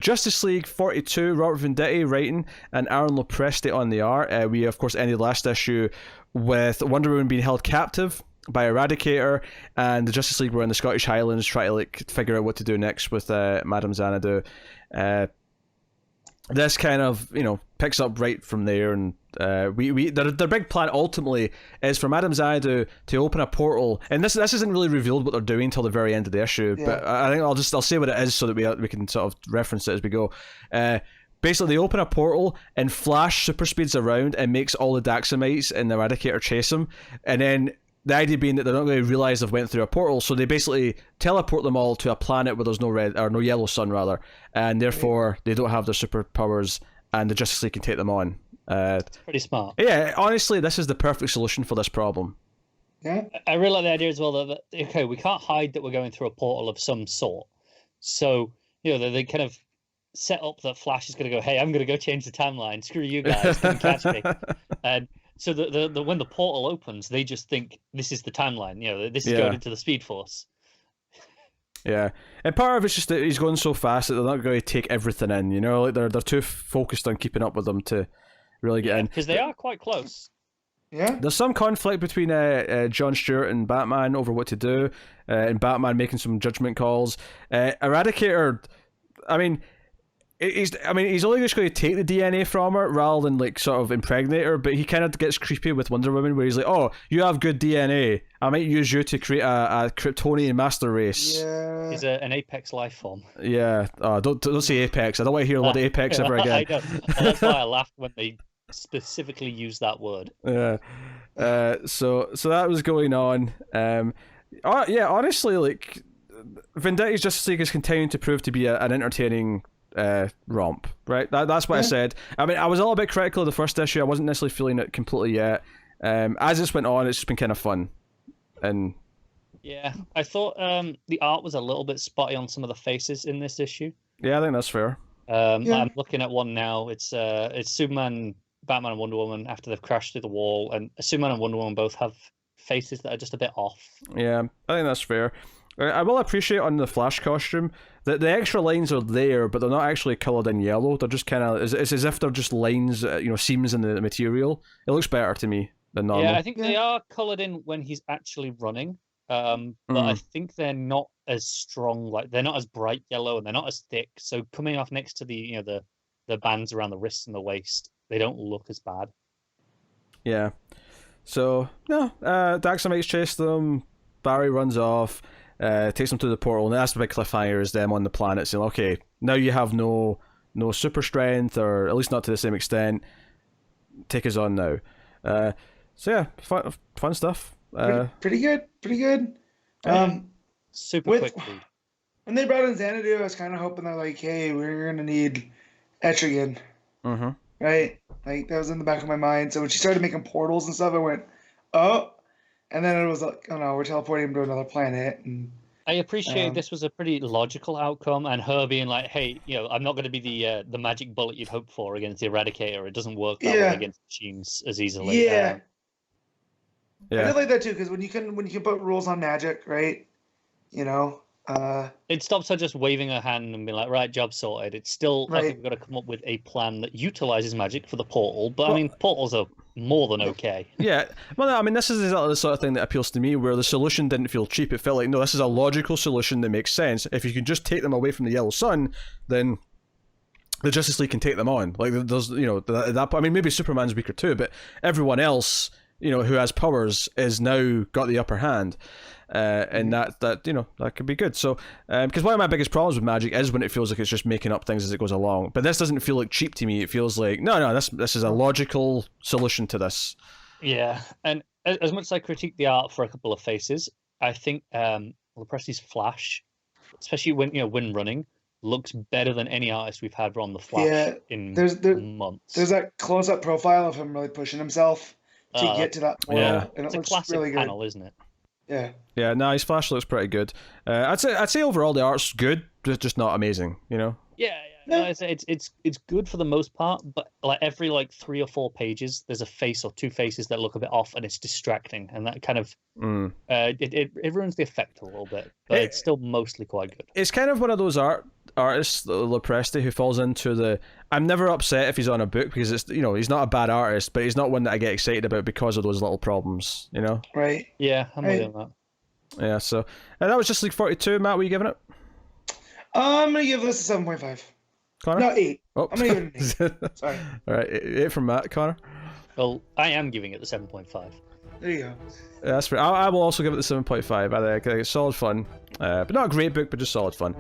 Justice League 42, Robert Venditti writing, and Aaron Lopresti on the art. We, of course, ended last issue with Wonder Woman being held captive by Eradicator, and the Justice League were in the Scottish Highlands trying to figure out what to do next with Madame Xanadu. This kind of picks up right from there, and their big plan ultimately is for Madame Xanadu to open a portal, and this isn't really revealed what they're doing until the very end of the issue. Yeah. But I think I'll say what it is so that we can sort of reference it as we go. Basically, they open a portal and Flash super speeds around and makes all the Daxamites and the Eradicator chase him, and then the idea being that they're not going to realize they've went through a portal, so they basically teleport them all to a planet where there's no yellow sun rather, and therefore they don't have their superpowers, and the Justice League can take them on. It's pretty smart. Yeah, honestly, this is the perfect solution for this problem. Yeah, I really like the idea as well that okay, we can't hide that we're going through a portal of some sort, so they kind of set up that Flash is going to go, hey, I'm going to go change the timeline. Screw you guys, come catch me, and. So the when the portal opens, they just think this is the timeline. This is going into the Speed Force. Yeah, and part of it's just that he's going so fast that they're not going to take everything in. Like they're too focused on keeping up with them to really get in. Because they are quite close. Yeah. There's some conflict between John Stewart and Batman over what to do, and Batman making some judgment calls. Eradicator, He's only just going to take the DNA from her rather than sort of impregnate her, but he kind of gets creepy with Wonder Woman where he's like, oh, you have good DNA, I might use you to create a Kryptonian master race. Yeah. He's an Apex life form. Yeah. Don't say Apex. I don't want to hear a lot of Apex ever again. I know. That's why I laughed when they specifically used that word. Yeah. So that was going on. Honestly, Venditti's Justice League is continuing to prove to be an entertaining romp, right? That's what I said. I was a little bit critical of the first issue. I wasn't necessarily feeling it completely yet. As this went on, it's just been kind of fun. And yeah, I thought the art was a little bit spotty on some of the faces in this issue. Yeah, I think that's fair. I'm looking at one now. It's Superman, Batman, and Wonder Woman after they've crashed through the wall, and Superman and Wonder Woman both have faces that are just a bit off. Yeah, I think that's fair. I will appreciate on the Flash costume that the extra lines are there, but they're not actually coloured in yellow. They're just kind of, it's as if they're just lines, seams in the material. It looks better to me than normal. Yeah, I think they are coloured in when he's actually running, but I think they're not as strong. They're not as bright yellow and they're not as thick. So coming off next to the bands around the wrists and the waist, they don't look as bad. Yeah. So no, Daxamites chase them. Barry runs off. Takes them to the portal, and that's the big cliffhanger is them on the planet saying, okay, now you have no super strength, or at least not to the same extent. Take us on now. So yeah, fun stuff. Pretty good. Super quickly. When they brought in Xanadu, I was kind of hoping they're like, hey, we're going to need Etrigan. Mm-hmm. Right? That was in the back of my mind. So when she started making portals and stuff, I went, oh. And then it was like, oh no, we're teleporting him to another planet. And I appreciate this was a pretty logical outcome, and her being like, hey, I'm not going to be the magic bullet you'd hope for against the Eradicator. It doesn't work that way against machines as easily. Yeah. I did like that too, because when you can put rules on magic, right? It stops her just waving her hand and being like, right, job sorted. It's still, I think we've got to come up with a plan that utilizes magic for the portal. But portals are more than okay. Yeah. Well, this is exactly the sort of thing that appeals to me, where the solution didn't feel cheap. It felt like, no, this is a logical solution that makes sense. If you can just take them away from the yellow sun, then the Justice League can take them on. There's, maybe Superman's weaker too, but everyone else, who has powers is now got the upper hand. And that could be good. So, because one of my biggest problems with magic is when it feels like it's just making up things as it goes along. But this doesn't feel like cheap to me. It feels like no, this is a logical solution to this. Yeah, and as much as I critique the art for a couple of faces, I think Lopresti's Flash, especially when running, looks better than any artist we've had on the Flash in months. There's that close-up profile of him really pushing himself to get to that point. Yeah, and it's a classic really panel, good. Isn't it? Yeah. Yeah, no, his Flash looks pretty good. I'd say overall the art's good, just not amazing, Yeah. No, it's good for the most part, but every 3 or 4 pages, there's a face or 2 faces that look a bit off, and it's distracting, and that kind of it ruins the effect a little bit. But it's still mostly quite good. It's kind of one of those art artist, Lopresti, who falls into the. I'm never upset if he's on a book because it's he's not a bad artist, but he's not one that I get excited about because of those little problems. Right. Yeah, I'm with you on that. Yeah. So that was Just League 42. Matt, what are you giving it? I'm gonna give this a 7.5. Connor? No, 8. Oh. I'm gonna give it an 8. Sorry. All right, 8 from Matt. Connor? Well, I am giving it the 7.5. There you go. Yeah, that's fair. I will also give it the 7.5. I think it's solid fun, but not a great book, but just solid fun.